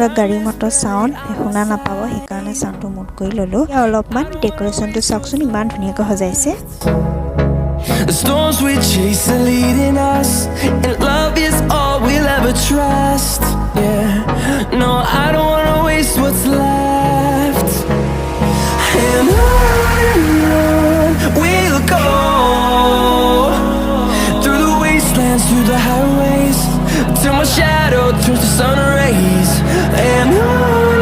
পুৰা গাড়ী মটৰ সাউন্ড শুনা নাপাব সেইকাৰণে সাউন্ডটো মুট কৰি ললো অলপমান ডেকোৰেশনটো চাওকচোন ইমান ধুনীয়াকৈ সজাইছে The storms we chase are leading us, and love is all we'll ever trust. Yeah, no, I don't wanna waste what's left. And on we'll go, through the wastelands, through the highways, till my shadow turns to sun rays. And on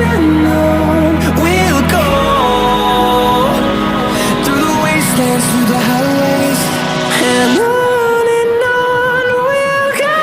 we'll go, through the wastelands, through the highways. And on we'll go.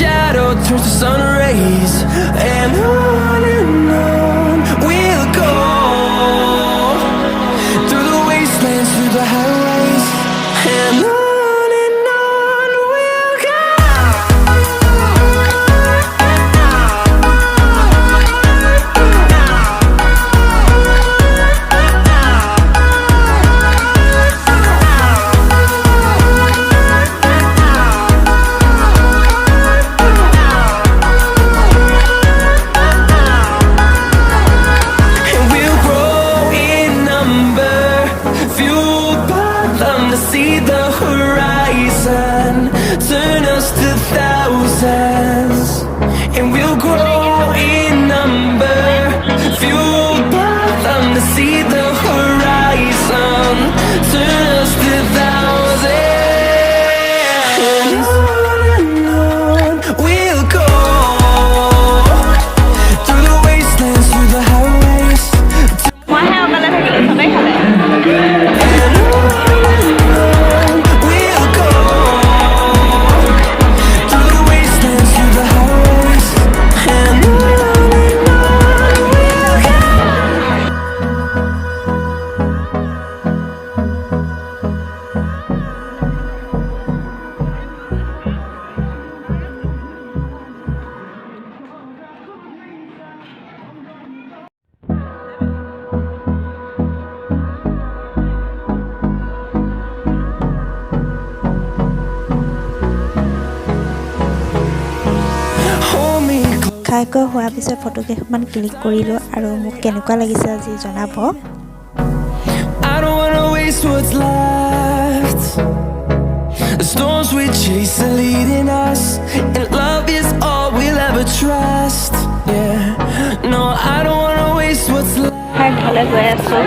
Shadow turns to sun rays. And on we'll go, through the wastelands, through the highways. And on we'll go. See the horizon, turn us to thousands, and we'll grow in number, fueled by them to see the horizon, turn us to thousands. And on we'll go, through the wastelands, through the highways. খাই কৈ হোৱাৰ পিছত photo কেইখনমান click কৰিলো আৰু মোক কেনেকুৱা লাগিছে আজি জনাব I don't wanna waste what's left. The storms we chase are leading us, and love is all we'll ever trust. Yeah, no, I don't wanna waste what's left. ভালে গৈ আছো